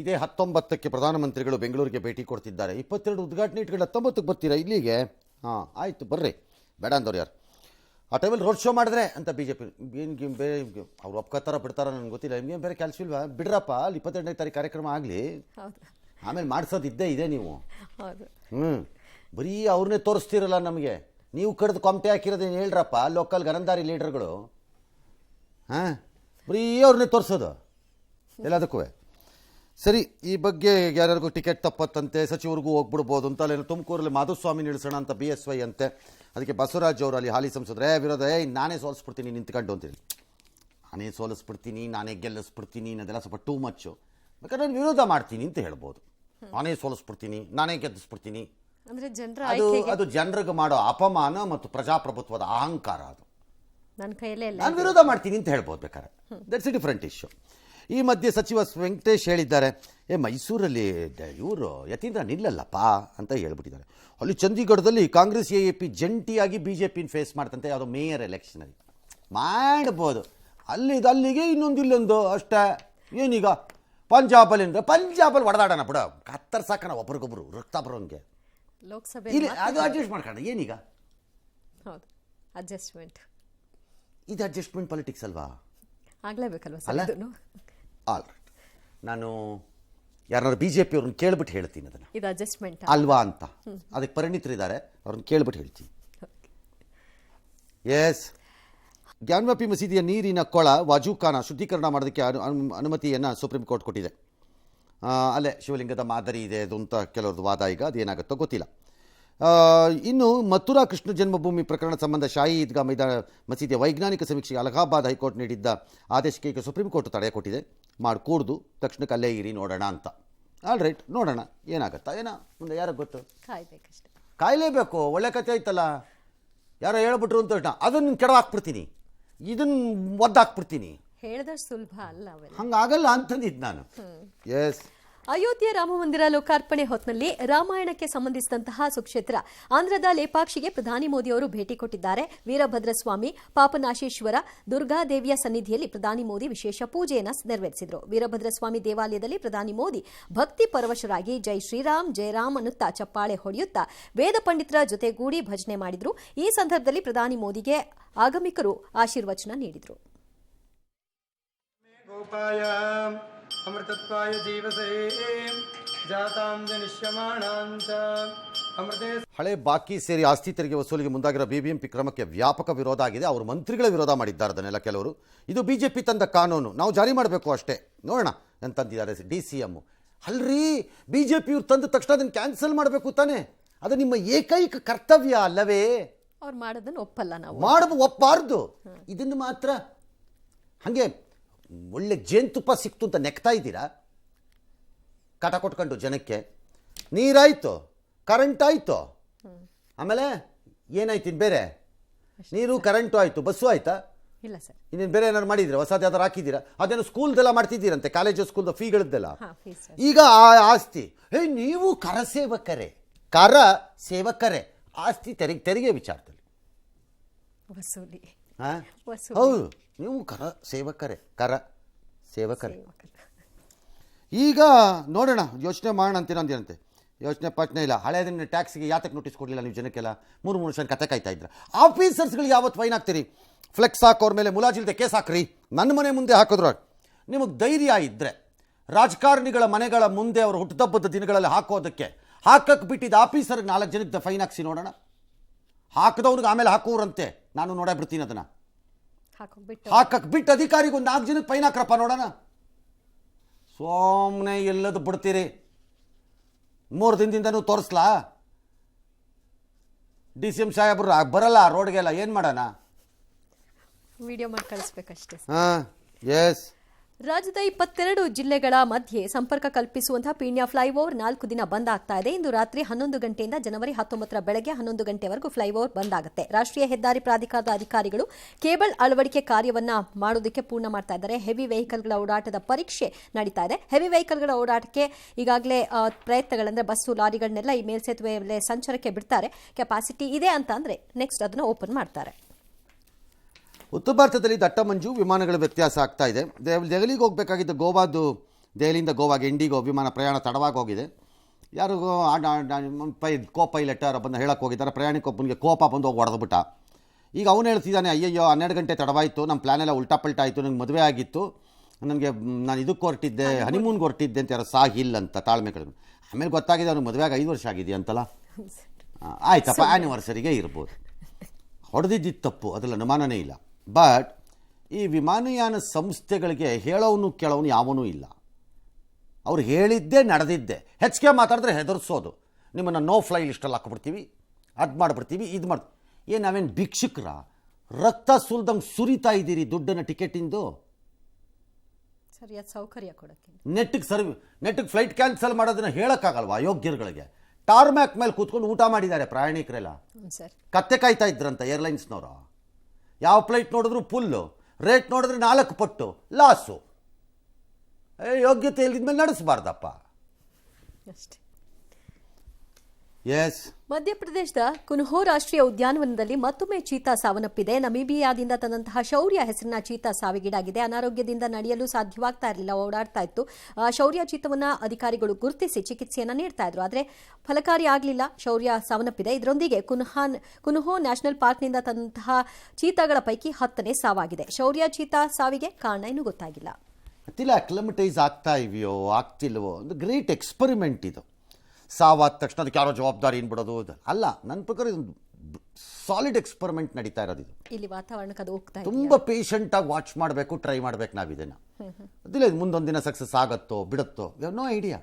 ಇದೇ 19ಕ್ಕೆ ಪ್ರಧಾನಮಂತ್ರಿಗಳು ಬೆಂಗಳೂರಿಗೆ ಭೇಟಿ ಕೊಡ್ತಿದ್ದಾರೆ. 22 ಉದ್ಘಾಟನೆ ಇಟ್ಕೊಂಡು 19ಕ್ಕೆ ಬರ್ತೀರಾ ಇಲ್ಲಿಗೆ? ಹಾಂ ಆಯಿತು ಬರ್ರಿ, ಬೇಡ ಅಂದವ್ರು ಯಾರು. ಆ ಟೈಮಲ್ಲಿ ರೋಡ್ ಶೋ ಮಾಡಿದ್ರೆ ಅಂತ BJP ಏನು ಬೇರೆ ಅವ್ರು ಒಪ್ಕೋತಾರ ಬಿಡ್ತಾರ ನನಗೆ ಗೊತ್ತಿಲ್ಲ. ನಿಮ್ಗೆ ಬೇರೆ ಕೆಲಸ ಇಲ್ವಾ? ಬಿಡ್ರಪ್ಪ, ಅಲ್ಲಿ 22ನೇ ತಾರೀಕು ಕಾರ್ಯಕ್ರಮ ಆಗಲಿ, ಆಮೇಲೆ ಮಾಡಿಸೋದು ಇದ್ದೇ ನೀವು. ಬರೀ ಅವ್ರನ್ನೇ ತೋರಿಸ್ತಿರಲ್ಲ ನಮಗೆ. ನೀವು ಕಡ್ದು ಕೊಂಪೆ ಹಾಕಿರೋದೇನು ಹೇಳ್ರಪ್ಪ ಲೋಕಲ್ ಗರಂದಾರಿ ಲೀಡರ್ಗಳು. ಹಾಂ, ಬರೀ ಅವ್ರನ್ನೇ ತೋರಿಸೋದು ಎಲ್ಲದಕ್ಕೂ. ಸರಿ, ಈ ಬಗ್ಗೆ ಯಾರ್ಯಾರಿಗೂ ಟಿಕೆಟ್ ತಪ್ಪತ್ತಂತೆ, ಸಚಿವರಿಗೂ ಹೋಗ್ಬಿಡ್ಬೋದು ಅಂತ ಅಲ್ಲೇನು ತುಮಕೂರಲ್ಲಿ ಮಾಧುಸ್ವಾಮಿ ನಿಲ್ಲಿಸೋಣ ಅಂತ BSY ಅಂತೆ. ಅದಕ್ಕೆ ಬಸವರಾಜ್ ಅವರು ಅಲ್ಲಿ ಹಾಲಿ ಸಂಸದ್ರೆ ವಿರೋಧ, ನಾನೇ ಸೋಲಿಸ್ಬಿಡ್ತೀನಿ ನಿಂತ್ಕೊಂಡು ಅಂತೇಳಿ. ನಾನೇ ಸೋಲಿಸ್ಬಿಡ್ತೀನಿ, ನಾನೇ ಗೆಲ್ಲಿಸ್ಬಿಡ್ತೀನಿ ಅನ್ನೋದೆಲ್ಲ ಸ್ವಲ್ಪ ಟೂ ಮಚ್ಚು. ಬೇಕಾದ್ರೆ ನಾನು ವಿರೋಧ ಮಾಡ್ತೀನಿ ಅಂತ ಹೇಳ್ಬೋದು. ನಾನೇ ಸೋಲಿಸ್ಬಿಡ್ತೀನಿ, ನಾನೇ ಗೆದ್ದಿಸ್ಬಿಡ್ತೀನಿ, ಅದು ಜನರಿಗೆ ಮಾಡೋ ಅಪಮಾನ ಮತ್ತು ಪ್ರಜಾಪ್ರಭುತ್ವದ ಅಹಂಕಾರ. ಅದು ನಾನು ವಿರೋಧ ಮಾಡ್ತೀನಿ ಅಂತ ಹೇಳ್ಬೋದು ಬೇಕಾದ್ರೆ. That's A different issue. ಈ ಮಧ್ಯೆ ಸಚಿವ ವೆಂಕಟೇಶ್ ಹೇಳಿದ್ದಾರೆ, ಮೈಸೂರಲ್ಲಿ ಇವರು ಯತೀಂದ್ರ ನಿಲ್ಲಲ್ಲಪ್ಪ ಅಂತ ಹೇಳ್ಬಿಟ್ಟಿದ್ದಾರೆ. ಅಲ್ಲಿ ಚಂಡೀಗಢದಲ್ಲಿ ಕಾಂಗ್ರೆಸ್ AAP ಜಂಟಿಯಾಗಿ BJPನ ಫೇಸ್ ಮಾಡ್ತಂತೆ. ಯಾವುದೋ ಮೇಯರ್ ಎಲೆಕ್ಷನಲ್ಲಿ ಮಾಡ್ಬೋದು. ಅಲ್ಲಿಗೆ ಇಲ್ಲೊಂದು ಅಷ್ಟೇ. ಏನೀಗ ಪಂಜಾಬಲ್ಲಿ ಹೊಡೆದಾಡೋಣ ಬಿಡ, ಕತ್ತರ್ ಸಾಕಣ ಒಬ್ರಿಗೊಬ್ರು ರಕ್ತ ಬರೋಂಗೆ. ಲೋಕಸಭೆ ಅದು ಅಡ್ಜಸ್ಟ್ ಮಾಡ್ಕೋಣ. ಏನೀಗ ಅಡ್ಜಸ್ಟ್ಮೆಂಟ್, ಇದು ಅಡ್ಜಸ್ಟ್ಮೆಂಟ್ ಪಾಲಿಟಿಕ್ಸ್ ಅಲ್ವಾ? ಆಗಲೇಬೇಕಲ್ವ ಅಲ್ಲ? ಆಲ್ ರೈಟ್, ನಾನು ಯಾರನ್ನಾರು BJP ಅವ್ರನ್ನ ಕೇಳ್ಬಿಟ್ಟು ಹೇಳ್ತೀನಿ ಅದನ್ನು, ಇದು ಅಡ್ಜಸ್ಟ್ಮೆಂಟ್ ಅಲ್ವಾ ಅಂತ. ಅದಕ್ಕೆ ಪರಿಣಿತರಿದ್ದಾರೆ, ಅವ್ರನ್ನ ಕೇಳ್ಬಿಟ್ಟು ಹೇಳ್ತೀನಿ. ಎಸ್, ಜ್ಞಾನವಾಪಿ ಮಸೀದಿಯ ನೀರಿನ ಕೊಳ ವಾಜೂಖಾನ ಶುದ್ಧೀಕರಣ ಮಾಡೋದಕ್ಕೆ ಅನುಮತಿಯನ್ನು ಸುಪ್ರೀಂ ಕೋರ್ಟ್ ಕೊಟ್ಟಿದೆ. ಅಲ್ಲೇ ಶಿವಲಿಂಗದ ಮಾದರಿ ಇದೆ ಅದು ಅಂತ ಕೆಲವ್ರದ್ದು ವಾದ. ಈಗ ಅದೇನಾಗುತ್ತೋ ಗೊತ್ತಿಲ್ಲ. ಇನ್ನು ಮಥುರಾ ಕೃಷ್ಣ ಜನ್ಮಭೂಮಿ ಪ್ರಕರಣ ಸಂಬಂಧ ಶಾಹಿ ಈದ್ಗಾ ಮೈದಾನ ಮಸೀದಿಯ ವೈಜ್ಞಾನಿಕ ಸಮೀಕ್ಷೆಗೆ ಅಲಹಾಬಾದ್ ಹೈಕೋರ್ಟ್ ನೀಡಿದ್ದ ಆದೇಶಕ್ಕೆ ಈಗ ಸುಪ್ರೀಂ ಕೋರ್ಟ್ ತಡೆ ಕೊಟ್ಟಿದೆ. ಮಾಡಿಕೂಡ್ದು ತಕ್ಷಣಕ್ಕೆ ಅಲ್ಲೇ ಇರಿ ನೋಡೋಣ ಅಂತ. ಆಲ್ ರೈಟ್, ನೋಡೋಣ ಏನಾಗತ್ತಾ ಏನೋ ಮುಂದೆ, ಯಾರಿಗೆ ಗೊತ್ತು. ಕಾಯಲೇಬೇಕು. ಒಳ್ಳೆ ಕಥೆ ಆಯ್ತಲ್ಲ, ಯಾರೋ ಹೇಳ್ಬಿಟ್ರು ಅಂತ ಅದನ್ನು ಕೆಡವಾಕ್ಬಿಡ್ತೀನಿ, ಇದನ್ನು ಒದ್ದಾಕ್ಬಿಡ್ತೀನಿ, ಹೇಳಿದಷ್ಟು ಸುಲಭ ಅಲ್ಲ, ಹಂಗಾಗಲ್ಲ ಅಂತಂದಿದ್ದು ನಾನು. ಎಸ್, ಅಯೋಧ್ಯೆ ರಾಮ ಮಂದಿರ ಲೋಕಾರ್ಪಣೆ ಹೊತ್ತಿನಲ್ಲಿ ರಾಮಾಯಣಕ್ಕೆ ಸಂಬಂಧಿಸಿದಂತಹ ಸುಕ್ಷೇತ್ರ ಆಂಧ್ರದ ಲೇಪಾಕ್ಷಿಗೆ ಪ್ರಧಾನಿ ಮೋದಿ ಅವರು ಭೇಟಿ ಕೊಟ್ಟಿದ್ದಾರೆ. ವೀರಭದ್ರಸ್ವಾಮಿ, ಪಾಪನಾಶೇಶ್ವರ, ದುರ್ಗಾದೇವಿಯ ಸನ್ನಿಧಿಯಲ್ಲಿ ಪ್ರಧಾನಿ ಮೋದಿ ವಿಶೇಷ ಪೂಜೆಯನ್ನು ನೆರವೇರಿಸಿದರು. ವೀರಭದ್ರಸ್ವಾಮಿ ದೇವಾಲಯದಲ್ಲಿ ಪ್ರಧಾನಿ ಮೋದಿ ಭಕ್ತಿ ಪರವಶರಾಗಿ ಜೈ ಶ್ರೀರಾಮ್ ಜಯರಾಮ್ ಅನ್ನುತ್ತಾ ಚಪ್ಪಾಳೆ ಹೊಡೆಯುತ್ತಾ ವೇದ ಪಂಡಿತರ ಜೊತೆಗೂಡಿ ಭಜನೆ ಮಾಡಿದರು. ಈ ಸಂದರ್ಭದಲ್ಲಿ ಪ್ರಧಾನಿ ಮೋದಿಗೆ ಆಗಮಿಕರು ಆಶೀರ್ವಚನ ನೀಡಿದರು. ಅಮೃತತ್ವಾಯ ಜೀವಸೇ ಜಾತಾಂ ಜನಿಷ್ಯಮಾಣಾಂಚ ಅಮೃತೆ. ಹಳೆ ಬಾಕಿ ಸೇರಿ ಆಸ್ತಿ ತೆರಿಗೆ ವಸೂಲಿಗೆ ಮುಂದಾಗಿರೋ BBMP ಕ್ರಮಕ್ಕೆ ವ್ಯಾಪಕ ವಿರೋಧ ಆಗಿದೆ. ಅವರು ಮಂತ್ರಿಗಳೇ ವಿರೋಧ ಮಾಡಿದ್ದಾರೆ ಅದನ್ನೆಲ್ಲ ಕೆಲವರು. ಇದು BJP ತಂದ ಕಾನೂನು, ನಾವು ಜಾರಿ ಮಾಡಬೇಕು ಅಷ್ಟೇ, ನೋಡೋಣ ಅಂತಂದಿದ್ದಾರೆ DCM. ಅಲ್ರಿ, BJP ಇವ್ರು ತಂದ ತಕ್ಷಣ ಅದನ್ನು ಕ್ಯಾನ್ಸಲ್ ಮಾಡಬೇಕು ತಾನೆ, ಅದು ನಿಮ್ಮ ಏಕೈಕ ಕರ್ತವ್ಯ ಅಲ್ಲವೇ? ಅವ್ರು ಮಾಡೋದನ್ನು ಒಪ್ಪಲ್ಲ, ನಾವು ಒಪ್ಪಬಾರ್ದು. ಇದನ್ನು ಮಾತ್ರ ಹಾಗೆ ಒಳ್ಳೆ ಜೇನುತುಪ್ಪ ಸಿಕ್ತು ಅಂತ ನೆಕ್ತಾ ಇದ್ದೀರಾ, ಕಾಟ ಕೊಟ್ಕೊಂಡು ಜನಕ್ಕೆ. ನೀರಾಯಿತು, ಕರೆಂಟ್ ಆಯಿತು, ಆಮೇಲೆ ಏನಾಯ್ತು ಇನ್ನು ಬೇರೆ? ನೀರು ಕರೆಂಟು ಆಯಿತು, ಬಸ್ಸು ಆಯ್ತಾ? ಇಲ್ಲ ಸರ್. ಇನ್ನೇನು ಬೇರೆ ಏನಾದ್ರು ಮಾಡಿದ್ದೀರಾ? ಹೊಸದು ಯಾವ್ದಾರು ಹಾಕಿದ್ದೀರಾ? ಅದೇನು ಸ್ಕೂಲ್ದೆಲ್ಲ ಮಾಡ್ತಿದ್ದೀರಂತೆ, ಕಾಲೇಜು ಸ್ಕೂಲ್ದ ಫೀಗಳದ್ದೆಲ್ಲ. ಈಗ ಆ ಆಸ್ತಿ, ನೀವು ಕರ ಸೇವಕರೇ ಆಸ್ತಿ ತೆರಿಗೆ ವಿಚಾರದಲ್ಲಿ ವಸೂಲಿ. ಹೌದು, ನೀವು ಕರ ಸೇವಕರೇ. ಈಗ ನೋಡೋಣ, ಯೋಚನೆ ಮಾಡೋಣ ಅಂತೀರಂತೆ. ಯೋಚನೆ ಪಟ್ನೆ ಇಲ್ಲ. ಹಳೆಯದನ್ನ ಟ್ಯಾಕ್ಸ್ಗೆ ಯಾತಕ್ಕೆ ನೋಟಿಸ್ ಕೊಡಲಿಲ್ಲ ನೀವು ಜನಕ್ಕೆಲ್ಲ? 3 ವರ್ಷ ಕತೆ ಕಾಯ್ತಾ ಇದ್ರ. ಆಫೀಸರ್ಸ್ಗಳಿಗೆ ಯಾವತ್ತು ಫೈನ್ ಹಾಕ್ತೀರಿ? ಫ್ಲೆಕ್ಸ್ ಹಾಕೋರ ಮೇಲೆ ಮುಲಾಜಿಲ್ದೆ ಕೇಸ್ ಹಾಕ್ರಿ. ನನ್ನ ಮನೆ ಮುಂದೆ ಹಾಕಿದ್ರು. ನಿಮಗೆ ಧೈರ್ಯ ಇದ್ದರೆ ರಾಜಕಾರಣಿಗಳ ಮನೆಗಳ ಮುಂದೆ ಅವರು ಹುಟ್ಟುಹಬ್ಬದ ದಿನಗಳಲ್ಲಿ ಹಾಕಕ್ಕೆ ಬಿಟ್ಟಿದ್ದ ಆಫೀಸರ್ಗೆ 4 ಜನಕ್ಕೆ ಫೈನ್ ಹಾಕ್ಸಿ ನೋಡೋಣ. ಹಾಕಿದವ್ರಿಗೆ ಆಮೇಲೆ ಹಾಕೋರಂತೆ, ನಾನು ನೋಡೇ ಬಿಡ್ತೀನಿ ಅದನ್ನು. ಹಾಕಕ್ಕೆ ಬಿಟ್ಟು ಅಧಿಕಾರಿಗೆ ಒಂದು 4 ಜನಕ್ಕೆ ಫೈನ್ ಹಾಕ್ರಪ್ಪ ನೋಡೋಣ. ಸೋಮನೆ ಎಲ್ಲದು ಬಿಡ್ತೀರಿ? 3 ದಿನದಿಂದನೂ ತೋರಿಸ್ಲಾ? DCM ಸಾಹೇಬ್ರು ಬರಲ್ಲ ರೋಡ್ಗೆಲ್ಲ, ಏನು ಮಾಡೋಣ? ವಿಡಿಯೋ ಮಾಡಿ ಕಳಿಸ್ಬೇಕಷ್ಟೇ. ಎಸ್, ರಾಜ್ಯದ 22 ಜಿಲ್ಲೆಗಳ ಮಧ್ಯೆ ಸಂಪರ್ಕ ಕಲ್ಪಿಸುವಂತಹ ಪೀಣ್ಯ ಫ್ಲೈಓವರ್ 4 ದಿನ ಬಂದ್ ಆಗ್ತಾ ಇದೆ. ಇಂದು ರಾತ್ರಿ 11 ಗಂಟೆಯಿಂದ ಜನವರಿ 19ರ ಬೆಳಗ್ಗೆ 11 ಗಂಟೆವರೆಗೂ ಫ್ಲೈಓವರ್ ಬಂದ್ ಆಗುತ್ತೆ. ರಾಷ್ಟ್ರೀಯ ಹೆದ್ದಾರಿ ಪ್ರಾಧಿಕಾರದ ಅಧಿಕಾರಿಗಳು ಕೇಬಲ್ ಅಳವಡಿಕೆ ಕಾರ್ಯವನ್ನ ಮಾಡೋದಕ್ಕೆ ಪೂರ್ಣ ಮಾಡ್ತಾ ಇದ್ದಾರೆ. ಹೆವಿ ವೆಹಿಕಲ್ಗಳ ಓಡಾಟದ ಪರೀಕ್ಷೆ ನಡೀತಾ ಇದೆ. ಹೆವಿ ವೆಹಿಕಲ್ಗಳ ಓಡಾಟಕ್ಕೆ ಈಗಾಗಲೇ ಪ್ರಯತ್ನಗಳಂದ್ರೆ ಬಸ್ಸು ಲಾರಿಗಳನ್ನೆಲ್ಲ ಈ ಮೇಲ್ಸೇತುವೆ ಸಂಚಾರಕ್ಕೆ ಬಿಡ್ತಾರೆ. ಕೆಪಾಸಿಟಿ ಇದೆ ಅಂತ ಅಂದ್ರೆ ನೆಕ್ಸ್ಟ್ ಅದನ್ನು ಓಪನ್ ಮಾಡ್ತಾರೆ. ಉತ್ತರ ಭಾರತದಲ್ಲಿ ದಟ್ಟ ಮಂಜು, ವಿಮಾನಗಳ ವ್ಯತ್ಯಾಸ ಆಗ್ತಾ ಇದೆ. ದೆಹಲಿಗೆ ಹೋಗಬೇಕಾಗಿದ್ದ ಗೋವಾದು ದೆಹಲಿಯಿಂದ ಗೋವಾಗೆ ಇಂಡಿಗೋ ವಿಮಾನ ಪ್ರಯಾಣ ತಡವಾಗಿ ಹೋಗಿದೆ. ಯಾರಿಗೂ ಕೋ ಪೈಲಟ್ ಬಂದು ಹೇಳಕ್ಕೆ ಹೋಗಿದ್ದಾರೆ. ಪ್ರಯಾಣಿಕೊಬ್ಬನಿಗೆ ಕೋಪ ಬಂದು ಹೋಗಿ ಹೊಡೆದ್ಬಿಟ್ಟ. ಈಗ ಅವನು ಹೇಳ್ತಿದ್ದಾನೆ, ಅಯ್ಯಯ್ಯೋ 12 ಗಂಟೆ ತಡವಾಯಿತು, ನಮ್ಮ ಪ್ಲ್ಯಾನೆಲ್ಲ ಉಲ್ಟಾ ಪಲ್ಟಾ ಆಯಿತು, ನನಗೆ ಮದುವೆ ಆಗಿತ್ತು, ನನಗೆ ನಾನು ಇದಕ್ಕೆ ಹೊರಟಿದ್ದೆ, ಹನಿಮೂನ್ಗೆ ಹೊರಟಿದ್ದೆ ಅಂತ ಯಾರು ಸಾಗಿಲ್ಲ ಅಂತ ತಾಳ್ಮೆ ಕಡಿಮೆ. ಆಮೇಲೆ ಗೊತ್ತಾಗಿದೆ ಅವ್ನಿಗೆ ಮದುವೆಗೆ 5 ವರ್ಷ ಆಗಿದೆಯಾ ಅಂತಲ್ಲ. ಆಯ್ತಪ್ಪ, ಆ್ಯನಿವರ್ಸರಿಗೆ ಇರ್ಬೋದು. ಹೊಡೆದಿದ್ದು ತಪ್ಪು, ಅದರಲ್ಲಿ ಅನುಮಾನನೇ ಇಲ್ಲ. ಬಟ್ ಈ ವಿಮಾನಯಾನ ಸಂಸ್ಥೆಗಳಿಗೆ ಹೇಳೋನು ಕೇಳೋನು ಯಾವನೂ ಇಲ್ಲ. ಅವ್ರು ಹೇಳಿದ್ದೇ ನಡೆದಿದ್ದೆ. ಹೆಚ್ಚಿಗೆ ಮಾತಾಡಿದ್ರೆ ಹೆದರ್ಸೋದು, ನಿಮ್ಮನ್ನು ನೋ ಫ್ಲೈ ಲಿಸ್ಟಲ್ಲಿ ಹಾಕ್ಬಿಡ್ತೀವಿ, ಅದು ಮಾಡಿಬಿಡ್ತೀವಿ, ಇದು ಮಾಡಿ. ಏನು ನಾವೇನು ಭಿಕ್ಷುಕರ? ರಕ್ತ ಸುರಿದಂಗೆ ಸುರಿತಾ ಇದ್ದೀರಿ ದುಡ್ಡನ್ನು ಟಿಕೆಟಿಂದು. ಸರಿಯಾದ ಸೌಕರ್ಯ ಕೊಡೋಕ್ಕೆ ನೆಟ್ಟಿಗೆ ಫ್ಲೈಟ್ ಕ್ಯಾನ್ಸಲ್ ಮಾಡೋದನ್ನ ಹೇಳೋಕ್ಕಾಗಲ್ವಾ ಅಯೋಗ್ಯರುಗಳಿಗೆ? ಟಾರ್ಮ್ಯಾಕ್ ಮೇಲೆ ಕೂತ್ಕೊಂಡು ಊಟ ಮಾಡಿದ್ದಾರೆ ಪ್ರಯಾಣಿಕರೆಲ್ಲ. ಸರ್ ಕತ್ತೆ ಕಾಯ್ತಾ ಇದ್ರಂತ ಏರ್ಲೈನ್ಸ್ನವರು. ಯಾವ ಫ್ಲೈಟ್ ನೋಡಿದ್ರು ಫುಲ್ಲು, ರೇಟ್ ನೋಡಿದ್ರೆ 4 ಪಟ್ಟು ಲಾಸು. ಯೋಗ್ಯತೆ ಇಲ್ದಿದ್ಮೇಲೆ ನಡೆಸಬಾರ್ದಪ್ಪ. ಅಷ್ಟೇ. ಎಸ್, ಮಧ್ಯಪ್ರದೇಶದ ಕುನ್ಹೋ ರಾಷ್ಟ್ರೀಯ ಉದ್ಯಾನವನದಲ್ಲಿ ಮತ್ತೊಮ್ಮೆ ಚೀತಾ ಸಾವನ್ನಪ್ಪಿದೆ. ನಮೀಬಿಯಾದಿಂದ ತಂದಂತಹ ಶೌರ್ಯ ಹೆಸರಿನ ಚೀತಾ ಸಾವಿಗೀಡಾಗಿದೆ. ಅನಾರೋಗ್ಯದಿಂದ ನಡೆಯಲು ಸಾಧ್ಯವಾಗ್ತಾ ಇರಲಿಲ್ಲ, ಓಡಾಡ್ತಾ ಇತ್ತು. ಶೌರ್ಯ ಚೀತವನ್ನ ಅಧಿಕಾರಿಗಳು ಗುರುತಿಸಿ ಚಿಕಿತ್ಸೆಯನ್ನು ನೀಡ್ತಾ ಇದ್ರು, ಆದರೆ ಫಲಕಾರಿ ಆಗಲಿಲ್ಲ. ಶೌರ್ಯ ಸಾವನ್ನಪ್ಪಿದೆ. ಇದರೊಂದಿಗೆ ಕುನ್ಹೋ ನ್ಯಾಷನಲ್ ಪಾರ್ಕ್ನಿಂದ ತಂದಂತಹ ಚೀತಾಗಳ ಪೈಕಿ 10ನೇ ಸಾವಾಗಿದೆ. ಶೌರ್ಯ ಚೀತಾ ಸಾವಿಗೆ ಕಾರಣ ಇನ್ನೂ ಗೊತ್ತಾಗಿಲ್ಲ. ಗೊತ್ತಿಲ್ಲ, ಅಕ್ಲಮಟೈಸ್ ಆಗ್ತಾ ಇವೆಯೋ ಆಗ್ತಿಲ್ವೋ. ಒಂದು ಗ್ರೇಟ್ ಎಕ್ಸ್ಪರಿಮೆಂಟ್ ಇದು. ಸಾವಾದ ತಕ್ಷಣ ಅದಕ್ಕೆ ಯಾರೋ ಜವಾಬ್ದಾರಿ ಏನ್ಬಿಡೋದು ಅಲ್ಲ. ನನ್ನ ಪ್ರಕಾರ ಇದೊಂದು ಸಾಲಿಡ್ ಎಕ್ಸ್ಪರಿಮೆಂಟ್ ನಡೀತಾ ಇರೋದು. ಇದು ಇಲ್ಲಿ ವಾತಾವರಣಕ್ಕೆ ಅದು ಹೋಗ್ತಾ ಇದೆ. ತುಂಬ ಪೇಷಂಟಾಗಿ ವಾಚ್ ಮಾಡಬೇಕು, ಟ್ರೈ ಮಾಡಬೇಕು ನಾವು ಇದನ್ನು. ಅದಿಲ್ಲ, ಮುಂದೊಂದು ದಿನ ಸಕ್ಸಸ್ ಆಗುತ್ತೋ ಬಿಡುತ್ತೋ, ನೋ ಐಡಿಯಾ.